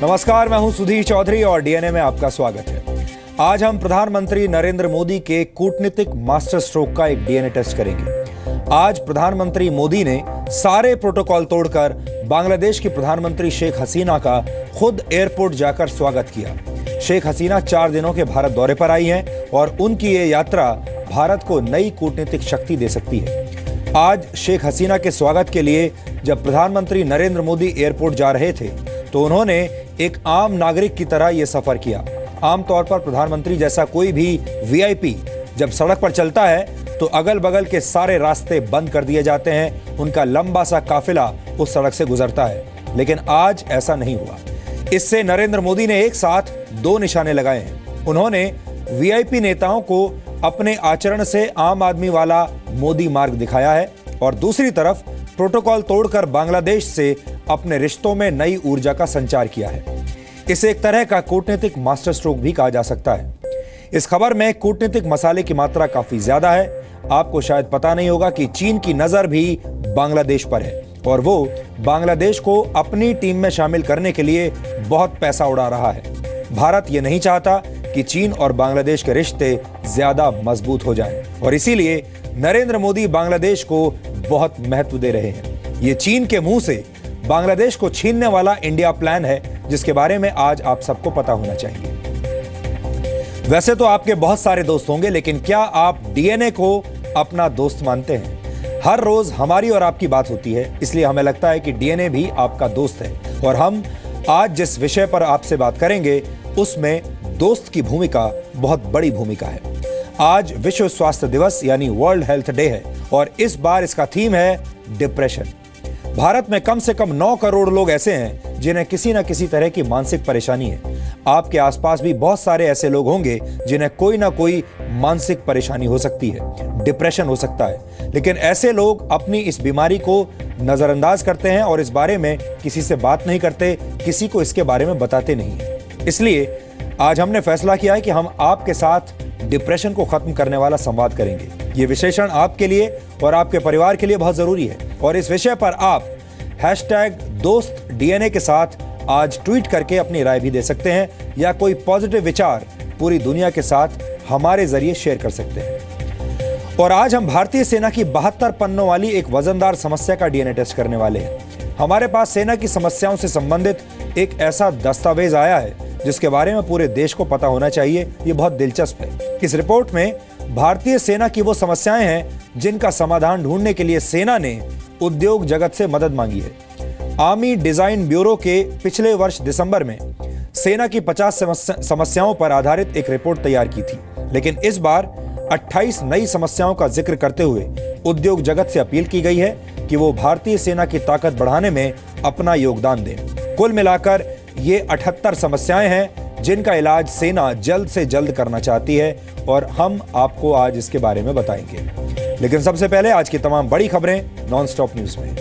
नमस्कार, मैं हूं सुधीर चौधरी और डीएनए में आपका स्वागत है। आज हम प्रधानमंत्री नरेंद्र मोदी के कूटनीतिक मास्टर स्ट्रोक का एक डीएनए टेस्ट करेंगे। आज प्रधानमंत्री मोदी ने सारे प्रोटोकॉल तोड़कर बांग्लादेश की प्रधानमंत्री शेख हसीना का खुद एयरपोर्ट जाकर स्वागत किया। शेख हसीना 4 दिनों के भारत दौरे पर आई हैं और उनकी ये यात्रा भारत को नई कूटनीतिक शक्ति दे सकती है। आज शेख हसीना के स्वागत के लिए जब प्रधानमंत्री नरेंद्र मोदी एयरपोर्ट जा रहे थे तो उन्होंने एक आम नागरिक की तरह यह सफर किया। आमतौर पर प्रधानमंत्री जैसा कोई भी वीआईपी जब सड़क पर चलता है तो अगल बगल के सारे रास्ते बंद कर दिए जाते हैं, उनका लंबा सा काफिला उस सड़क से गुजरता है। लेकिन आज ऐसा नहीं हुआ। इससे नरेंद्र मोदी ने एक साथ 2 निशाने लगाए हैं। उन्होंने वीआईपी नेताओं को अपने आचरण से आम आदमी वाला मोदी मार्ग दिखाया है और दूसरी तरफ प्रोटोकॉल तोड़कर बांग्लादेश से अपने रिश्तों में नई ऊर्जा का संचार किया है। इसे एक तरह का कूटनीतिक मास्टर स्ट्रोक भी कहा जा सकता है। इस खबर में कूटनीतिक मसाले की मात्रा काफी ज्यादा है। आपको शायद पता नहीं होगा कि चीन की नजर भी बांग्लादेश पर है और वो बांग्लादेश को अपनी टीम में शामिल करने के लिए बहुत पैसा उड़ा रहा है। भारत ये नहीं चाहता कि चीन और बांग्लादेश के रिश्ते ज्यादा मजबूत हो जाएं और इसीलिए नरेंद्र मोदी बांग्लादेश को बहुत महत्व दे रहे हैं। ये चीन के मुंह से बांग्लादेश को छीनने वाला इंडिया प्लान है, जिसके बारे में आज आप सबको पता होना चाहिए। वैसे तो आपके बहुत सारे दोस्त होंगे, लेकिन क्या आप डीएनए को अपना दोस्त मानते हैं? हर रोज हमारी और आपकी बात होती है, इसलिए हमें लगता है कि डीएनए भी आपका दोस्त है और हम आज जिस विषय पर आपसे बात करेंगे उसमें दोस्त की भूमिका बहुत बड़ी भूमिका है। आज विश्व स्वास्थ्य दिवस यानी वर्ल्ड हेल्थ डे है और इस बार इसका थीम है डिप्रेशन। भारत में कम से कम 9 करोड़ लोग ऐसे हैं जिन्हें किसी न किसी तरह की मानसिक परेशानी है। आपके आसपास भी बहुत सारे ऐसे लोग होंगे जिन्हें कोई ना कोई मानसिक परेशानी हो सकती है, डिप्रेशन हो सकता है। लेकिन ऐसे लोग अपनी इस बीमारी को नजरअंदाज करते हैं और इस बारे में किसी से बात नहीं करते, किसी को इसके बारे में बताते नहीं है। इसलिए आज हमने फैसला किया है कि हम आपके साथ डिप्रेशन को खत्म करने वाला संवाद करेंगे। ये विशेषण आपके लिए और आपके परिवार के लिए बहुत जरूरी है और इस विषय पर आप #दोस्तDNA के साथ आज ट्वीट करके अपनी राय भी दे सकते हैं या कोई पॉजिटिव विचार पूरी दुनिया के साथ हमारे जरिए शेयर कर सकते हैं। और आज हम भारतीय सेना की 72 पन्नों वाली एक वजनदार समस्या का डीएनए टेस्ट करने वाले हैं। हमारे पास सेना की समस्याओं से संबंधित एक ऐसा दस्तावेज आया है जिसके बारे में पूरे देश को पता होना चाहिए। ये बहुत दिलचस्प है। इस रिपोर्ट में भारतीय सेना की वो समस्याएं हैं जिनका समाधान ढूंढने के लिए सेना ने उद्योग जगत से मदद मांगी है। आर्मी डिजाइन ब्यूरो के पिछले वर्ष दिसंबर में सेना की 50 समस्याओं पर आधारित एक रिपोर्ट तैयार की थी, लेकिन इस बार 28 नई समस्याओं का जिक्र करते हुए उद्योग जगत से अपील की गई है कि वो भारतीय सेना की ताकत बढ़ाने में अपना योगदान दें। कुल मिलाकर ये 78 समस्याएं हैं जिनका इलाज सेना जल्द से जल्द करना चाहती है और हम आपको आज इसके बारे में बताएंगे। लेकिन सबसे पहले आज की तमाम बड़ी खबरें नॉनस्टॉप न्यूज में।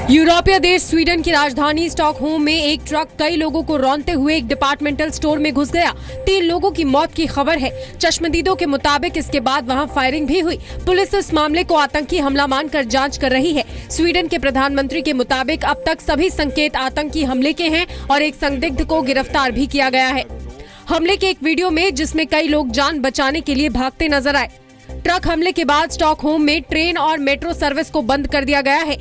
यूरोपीय देश स्वीडन की राजधानी स्टॉकहोम में एक ट्रक कई लोगों को रौंदते हुए एक डिपार्टमेंटल स्टोर में घुस गया। 3 लोगों की मौत की खबर है। चश्मदीदों के मुताबिक इसके बाद वहां फायरिंग भी हुई। पुलिस इस मामले को आतंकी हमला मानकर जांच कर रही है। स्वीडन के प्रधानमंत्री के मुताबिक अब तक सभी संकेत आतंकी हमले के हैं और एक संदिग्ध को गिरफ्तार भी किया गया है। हमले के एक वीडियो में जिसमें कई लोग जान बचाने के लिए भागते नजर आए। ट्रक हमले के बाद स्टॉकहोम में ट्रेन और मेट्रो सर्विस को बंद कर दिया गया है।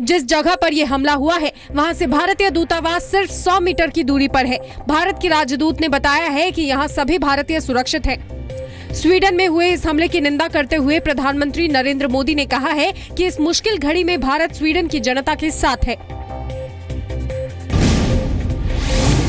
जिस जगह पर यह हमला हुआ है वहां से भारतीय दूतावास सिर्फ 100 मीटर की दूरी पर है। भारत की राजदूत ने बताया है कि यहां सभी भारतीय सुरक्षित हैं। स्वीडन में हुए इस हमले की निंदा करते हुए प्रधानमंत्री नरेंद्र मोदी ने कहा है कि इस मुश्किल घड़ी में भारत स्वीडन की जनता के साथ है।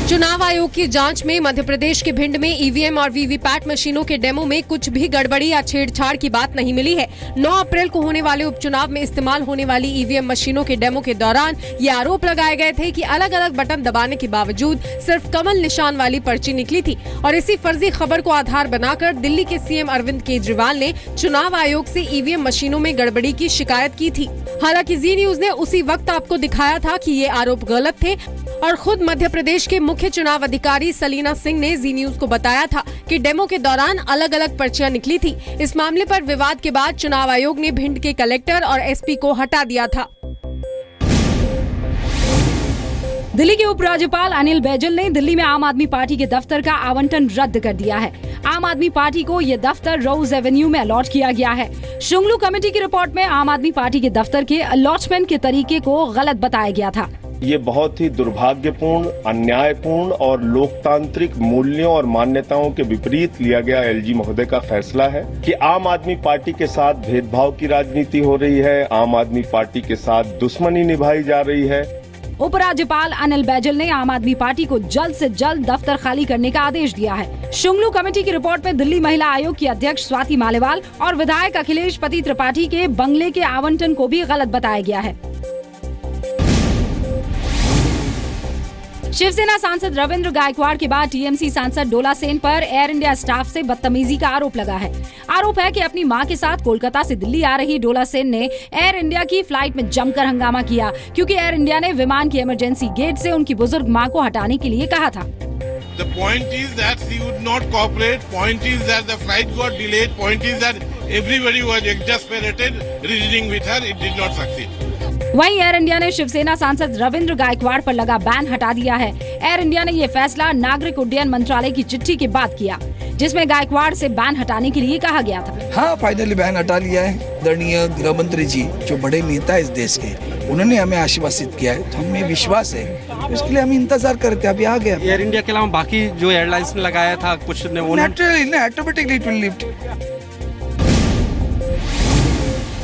चुनाव आयोग की जांच में मध्य प्रदेश के भिंड में ईवीएम और वीवीपैट मशीनों के डेमो में कुछ भी गड़बड़ी या छेड़छाड़ की बात नहीं मिली है। 9 अप्रैल को होने वाले उपचुनाव में इस्तेमाल होने वाली ईवीएम मशीनों के डेमो के दौरान ये आरोप लगाए गए थे कि अलग अलग बटन दबाने के बावजूद सिर्फ कमल निशान वाली पर्ची निकली थी और इसी फर्जी खबर को आधार बनाकर दिल्ली के सीएम अरविंद केजरीवाल ने चुनाव आयोग से ईवीएम मशीनों में गड़बड़ी की शिकायत की थी। हालांकि जी न्यूज ने उसी वक्त आपको दिखाया था कि ये आरोप गलत थे और खुद मध्य प्रदेश के मुख्य चुनाव अधिकारी सलीना सिंह ने जी न्यूज को बताया था कि डेमो के दौरान अलग अलग पर्चियां निकली थी। इस मामले पर विवाद के बाद चुनाव आयोग ने भिंड के कलेक्टर और एसपी को हटा दिया था। दिल्ली के उपराज्यपाल अनिल बैजल ने दिल्ली में आम आदमी पार्टी के दफ्तर का आवंटन रद्द कर दिया है। आम आदमी पार्टी को ये दफ्तर रोज एवेन्यू में अलॉट किया गया है। शुंगलू कमेटी की रिपोर्ट में आम आदमी पार्टी के दफ्तर के अलॉटमेंट के तरीके को गलत बताया गया था। ये बहुत ही दुर्भाग्यपूर्ण, अन्यायपूर्ण और लोकतांत्रिक मूल्यों और मान्यताओं के विपरीत लिया गया एलजी महोदय का फैसला है कि आम आदमी पार्टी के साथ भेदभाव की राजनीति हो रही है, आम आदमी पार्टी के साथ दुश्मनी निभाई जा रही है। उपराज्यपाल अनिल बैजल ने आम आदमी पार्टी को जल्द से जल्द दफ्तर खाली करने का आदेश दिया है। शुंगलू कमेटी की रिपोर्ट में दिल्ली महिला आयोग की अध्यक्ष स्वाति मालेवाल और विधायक अखिलेश पति त्रिपाठी के बंगले के आवंटन को भी गलत बताया गया है। शिवसेना सांसद रविंद्र गायकवाड़ के बाद टीएमसी सांसद डोला सेन पर एयर इंडिया स्टाफ से बदतमीजी का आरोप लगा है। आरोप है कि अपनी मां के साथ कोलकाता से दिल्ली आ रही डोला सेन ने एयर इंडिया की फ्लाइट में जमकर हंगामा किया, क्योंकि एयर इंडिया ने विमान की इमरजेंसी गेट से उनकी बुजुर्ग मां को हटाने के लिए कहा था। The point is that she would not cooperate. Point is that the flight got delayed. Point is that everybody was exasperated reasoning with her. It did not succeed. वहीं एयर इंडिया ने शिवसेना सांसद रविंद्र गायकवाड़ पर लगा बैन हटा दिया है। Air India ने ये फैसला नागरिक उड्डयन मंत्रालय की चिट्ठी के बाद किया, जिसमें गायकवाड़ से बैन हटाने के लिए कहा गया था। हाँ, फाइनली बैन हटा लिया है। आदरणीय गृह मंत्री जी जो बड़े नेता है इस देश के, उन्होंने हमें आश्वासित किया है, तो हमें विश्वास है, इसके लिए हम इंतजार करते हैं। अभी आ गया। एयर इंडिया के अलावा बाकी जो एयरलाइंस ने लगाया था कुछ ने वो automatically it will lift.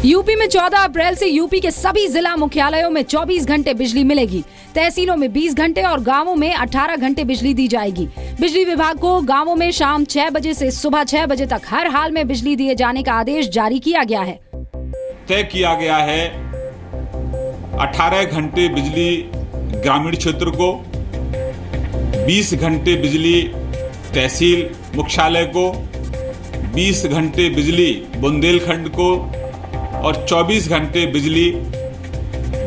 UP में 14 अप्रैल से यूपी के सभी जिला मुख्यालयों में 24 घंटे बिजली मिलेगी। तहसीलों में 20 घंटे और गांवों में 18 घंटे बिजली दी जाएगी। बिजली विभाग को गांवों में शाम 6 बजे से सुबह 6 बजे तक हर हाल में बिजली दिए जाने का आदेश जारी किया गया है। तय किया गया है 18 घंटे बिजली ग्रामीण क्षेत्र को, 20 घंटे बिजली तहसील मुख्यालय को, 20 घंटे बिजली बुंदेलखंड को और 24 घंटे बिजली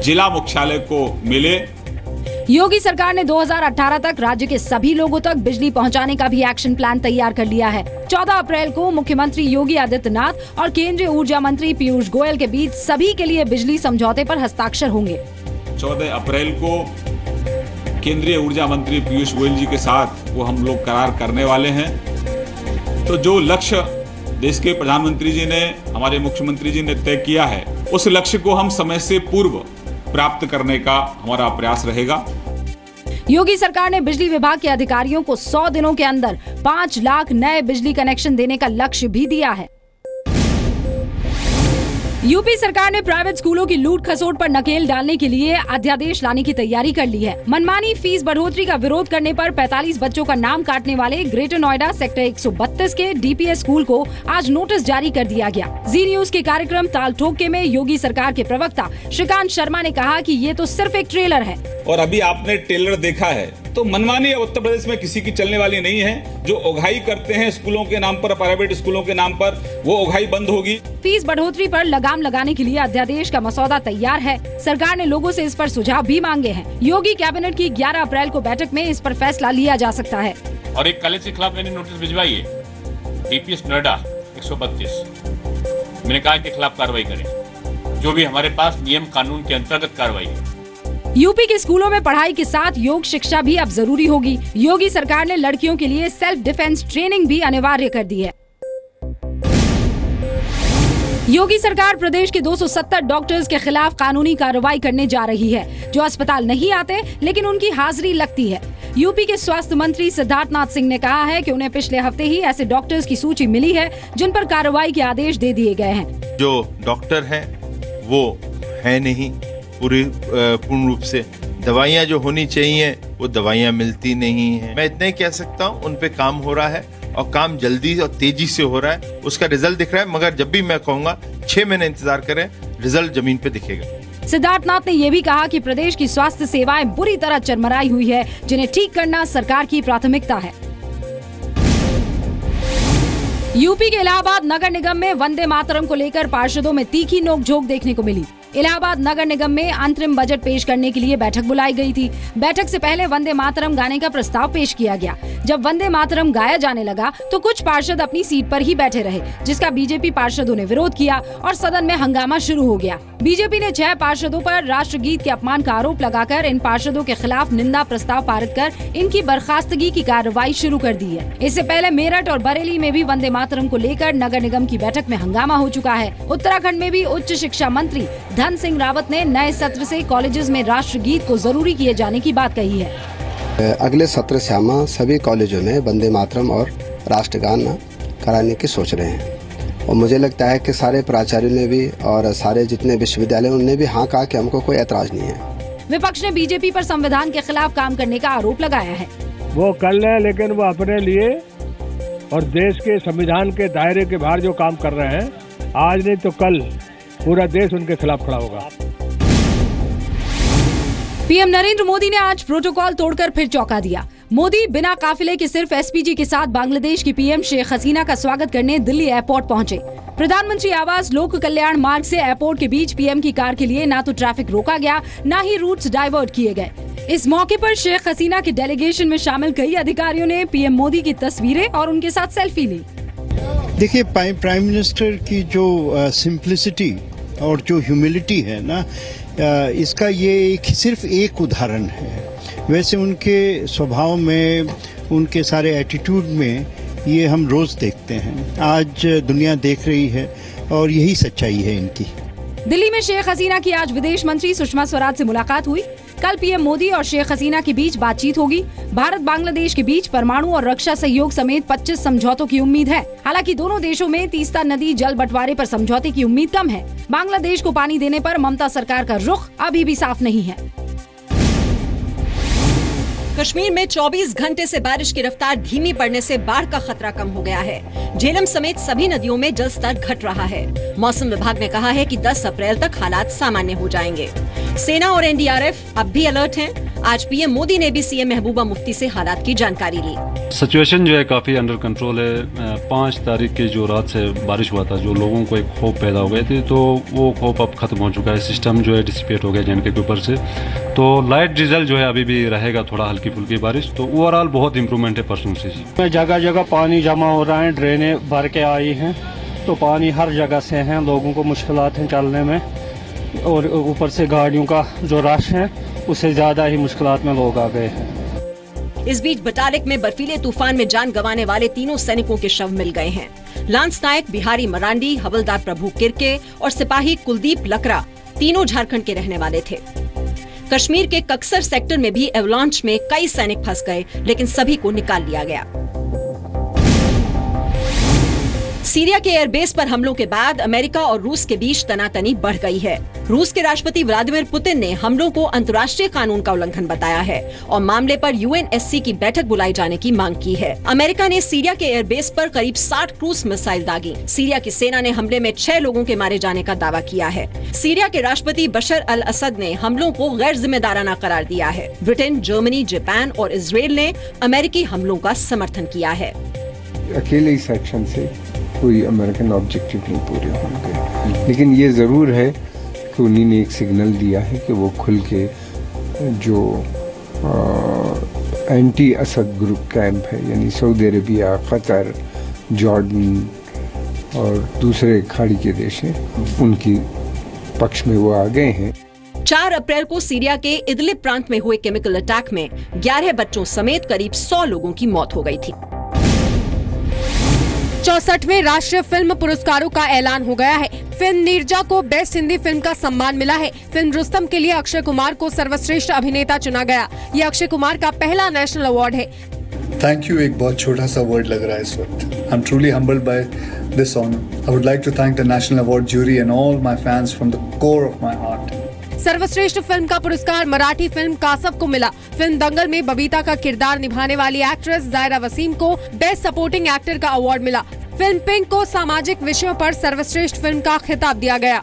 जिला मुख्यालय को मिले। योगी सरकार ने 2018 तक राज्य के सभी लोगों तक बिजली पहुंचाने का भी एक्शन प्लान तैयार कर लिया है। 14 अप्रैल को मुख्यमंत्री योगी आदित्यनाथ और केंद्रीय ऊर्जा मंत्री पीयूष गोयल के बीच सभी के लिए बिजली समझौते पर हस्ताक्षर होंगे। 14 अप्रैल को केंद्रीय ऊर्जा मंत्री पीयूष गोयल जी के साथ वो हम लोग करार करने वाले हैं। तो जो लक्ष्य देश के प्रधानमंत्री जी ने, हमारे मुख्यमंत्री जी ने तय किया है, उस लक्ष्य को हम समय से पूर्व प्राप्त करने का हमारा प्रयास रहेगा। योगी सरकार ने बिजली विभाग के अधिकारियों को 100 दिनों के अंदर 5 लाख नए बिजली कनेक्शन देने का लक्ष्य भी दिया है। यूपी सरकार ने प्राइवेट स्कूलों की लूट खसोट पर नकेल डालने के लिए अध्यादेश लाने की तैयारी कर ली है। मनमानी फीस बढ़ोतरी का विरोध करने पर 45 बच्चों का नाम काटने वाले ग्रेटर नोएडा सेक्टर 132 के डीपीएस स्कूल को आज नोटिस जारी कर दिया गया। जी न्यूज के कार्यक्रम ताल ठोके में योगी सरकार के प्रवक्ता श्रीकांत शर्मा ने कहा कि ये तो सिर्फ एक ट्रेलर है। और अभी आपने ट्रेलर देखा है, तो मनमानी उत्तर प्रदेश में किसी की चलने वाली नहीं है। जो उगाही करते हैं स्कूलों के नाम पर, प्राइवेट स्कूलों के नाम पर, वो उगाही बंद होगी। फीस बढ़ोतरी पर लगाम लगाने के लिए अध्यादेश का मसौदा तैयार है। सरकार ने लोगों से इस पर सुझाव भी मांगे हैं। योगी कैबिनेट की 11 अप्रैल को बैठक में इस पर फैसला लिया जा सकता है। और एक कॉलेज के खिलाफ मैंने नोटिस भिजवाई है, डीपीएस नोएडा 132। मैंने कहा के खिलाफ कार्रवाई करें, जो भी हमारे पास नियम कानून के अंतर्गत कार्रवाई है। यूपी के स्कूलों में पढ़ाई के साथ योग शिक्षा भी अब जरूरी होगी। योगी सरकार ने लड़कियों के लिए सेल्फ डिफेंस ट्रेनिंग भी अनिवार्य कर दी है। योगी सरकार प्रदेश के 270 डॉक्टर्स के खिलाफ कानूनी कार्रवाई करने जा रही है, जो अस्पताल नहीं आते लेकिन उनकी हाजिरी लगती है। यूपी के स्वास्थ्य मंत्री सिद्धार्थनाथ सिंह ने कहा है कि उन्हें पिछले हफ्ते ही ऐसे डॉक्टर्स की सूची मिली है जिन पर कार्रवाई के आदेश दे दिए गए हैं। जो डॉक्टर हैं वो है नहीं पूर्ण रूप से, दवाइयाँ जो होनी चाहिए वो दवाइयाँ मिलती नहीं हैं। मैं इतना ही कह सकता हूँ, उन पे काम हो रहा है और काम जल्दी और तेजी से हो रहा है, उसका रिजल्ट दिख रहा है। मगर जब भी मैं कहूँगा 6 महीने इंतजार करें, रिजल्ट जमीन पे दिखेगा। सिद्धार्थनाथ ने यह भी कहा कि प्रदेश की स्वास्थ्य सेवाएं बुरी तरह चरमराई हुई है, जिन्हें ठीक करना सरकार की प्राथमिकता है। यूपी के इलाहाबाद नगर निगम में वंदे मातरम को लेकर पार्षदों में तीखी नोकझोंक देखने को मिली। इलाहाबाद नगर निगम में अंतरिम बजट पेश करने के लिए बैठक बुलाई गई थी। बैठक से पहले वंदे मातरम गाने का प्रस्ताव पेश किया गया। जब वंदे मातरम गाया जाने लगा तो कुछ पार्षद अपनी सीट पर ही बैठे रहे, जिसका बीजेपी पार्षदों ने विरोध किया और सदन में हंगामा शुरू हो गया। बीजेपी ने 6 पार्षदों पर राष्ट्रगीत के अपमान का आरोप लगाकर इन पार्षदों के खिलाफ निंदा प्रस्ताव पारित कर इनकी बर्खास्तगी की कार्रवाई शुरू कर दी है। इससे पहले मेरठ और बरेली में भी वंदे मातरम को लेकर नगर निगम की बैठक में हंगामा हो चुका है। उत्तराखंड में भी उच्च शिक्षा मंत्री धन सिंह रावत ने नए सत्र से कॉलेजेस में राष्ट्रगीत को जरूरी किए जाने की बात कही है। अगले सत्र से हम सभी कॉलेजों में वंदे मातरम और राष्ट्रगान कराने की सोच रहे हैं और मुझे लगता है कि सारे प्राचार्यों ने भी और सारे जितने विश्वविद्यालय उन्होंने भी हाँ कहा कि हमको कोई ऐतराज नहीं है। विपक्ष ने बीजेपी पर संविधान के खिलाफ काम करने का आरोप लगाया है। वो कर ले, लेकिन वो अपने लिए और देश के संविधान के दायरे के बाहर जो काम कर रहे हैं, आज नहीं तो कल पूरा देश उनके खिलाफ खड़ा होगा। पीएम नरेंद्र मोदी ने आज प्रोटोकॉल तोड़कर फिर चौंका दिया। मोदी बिना काफिले के सिर्फ एसपीजी के साथ बांग्लादेश की पीएम शेख हसीना का स्वागत करने दिल्ली एयरपोर्ट पहुंचे। प्रधानमंत्री आवास लोक कल्याण मार्ग से एयरपोर्ट के बीच पीएम की कार के लिए ना तो ट्रैफिक रोका गया, ना ही रूट्स डाइवर्ट किए गए। इस मौके पर शेख हसीना के डेलीगेशन में शामिल कई अधिकारियों ने पीएम मोदी की तस्वीरें और उनके साथ सेल्फी ली। देखिए, प्राइम मिनिस्टर की जो सिंप्लिसिटी और जो ह्यूमिलिटी है ना, इसका ये सिर्फ एक उदाहरण है। वैसे उनके स्वभाव में, उनके सारे एटीट्यूड में ये हम रोज देखते हैं, आज दुनिया देख रही है और यही सच्चाई है इनकी। दिल्ली में शेख हसीना की आज विदेश मंत्री सुषमा स्वराज से मुलाकात हुई। कल पीएम मोदी और शेख हसीना के बीच बातचीत होगी। भारत बांग्लादेश के बीच परमाणु और रक्षा सहयोग समेत 25 समझौतों की उम्मीद है। हालांकि दोनों देशों में तीस्ता नदी जल बंटवारे पर समझौते की उम्मीद कम है। बांग्लादेश को पानी देने पर ममता सरकार का रुख अभी भी साफ नहीं है। कश्मीर में 24 घंटे से बारिश की रफ्तार धीमी पड़ने से बाढ़ का खतरा कम हो गया है। झेलम समेत सभी नदियों में जल स्तर घट रहा है। मौसम विभाग ने कहा है कि 10 अप्रैल तक हालात सामान्य हो जाएंगे। सेना और एनडीआरएफ अब भी अलर्ट हैं। आज पीएम मोदी ने भी सीएम महबूबा मुफ्ती से हालात की जानकारी ली। सिचुएशन जो है काफी अंडर कंट्रोल है। 5 तारीख की जो रात से बारिश हुआ था, जो लोगों को एक खौफ पैदा हो गए थे, तो वो खौफ अब खत्म हो चुका है। सिस्टम जो है डिसिपेट हो गया जेएनके के ऊपर से, तो लाइट डीजल जो है अभी भी रहेगा, थोड़ा हल्की फुल्की बारिश। तो ओवरऑल बहुत इम्प्रूवमेंट है परसों से। जगह जगह पानी जमा हो रहा है, ड्रेनें भर के आई हैं, तो पानी हर जगह से है। लोगों को मुश्किलात हैं चलने में और ऊपर से गाड़ियों का जो रश है उससे ज्यादा ही मुश्किलात में लोग आ गए हैं। इस बीच बटालिक में बर्फीले तूफान में जान गंवाने वाले 3 सैनिकों के शव मिल गए हैं। लांस नायक बिहारी मरांडी, हवलदार प्रभु किरके और सिपाही कुलदीप लकड़ा तीनों झारखंड के रहने वाले थे। कश्मीर के कक्सर सेक्टर में भी एवलांच में कई सैनिक फंस गए, लेकिन सभी को निकाल लिया गया। सीरिया के एयरबेस पर हमलों के बाद अमेरिका और रूस के बीच तनातनी बढ़ गई है। रूस के राष्ट्रपति व्लादिमीर पुतिन ने हमलों को अंतर्राष्ट्रीय कानून का उल्लंघन बताया है और मामले पर यूएनएससी की बैठक बुलाई जाने की मांग की है। अमेरिका ने सीरिया के एयरबेस पर करीब 60 क्रूज मिसाइल दागी। सीरिया की सेना ने हमले में 6 लोगों के मारे जाने का दावा किया है। सीरिया के राष्ट्रपति बशर अल असद ने हमलों को गैर जिम्मेदाराना करार दिया है। ब्रिटेन, जर्मनी, जापान और इजराइल ने अमेरिकी हमलों का समर्थन किया है। अकेले इस एक्शन से कोई अमेरिकन ऑब्जेक्टिव नहीं पूरे होंगे, लेकिन ये ज़रूर है कि उन्हीं ने एक सिग्नल दिया है कि वो खुल के जो एंटी असद ग्रुप कैंप है, यानी सऊदी अरेबिया, कतर, जॉर्डन और दूसरे खाड़ी के देश हैं, उनकी पक्ष में वो आ गए हैं। 4 अप्रैल को सीरिया के इदलिब प्रांत में हुए केमिकल अटैक में 11 बच्चों समेत करीब 100 लोगों की मौत हो गई थी। 64वें राष्ट्रीय फिल्म पुरस्कारों का ऐलान हो गया है। फिल्म नीरजा को बेस्ट हिंदी फिल्म का सम्मान मिला है। फिल्म रुस्तम के लिए अक्षय कुमार को सर्वश्रेष्ठ अभिनेता चुना गया। ये अक्षय कुमार का पहला नेशनल अवार्ड है। थैंक यू एक बहुत छोटा सा वर्ड लग रहा है इस वक्त। I am truly humbled by this honour. I would like to thank the national award jury and all my fans from the core of my heart. सर्वश्रेष्ठ फिल्म का पुरस्कार मराठी फिल्म कासव को मिला। फिल्म दंगल में बबीता का किरदार निभाने वाली एक्ट्रेस जायरा वसीम को बेस्ट सपोर्टिंग एक्टर का अवार्ड मिला। फिल्म पिंक को सामाजिक विषयों पर सर्वश्रेष्ठ फिल्म का खिताब दिया गया।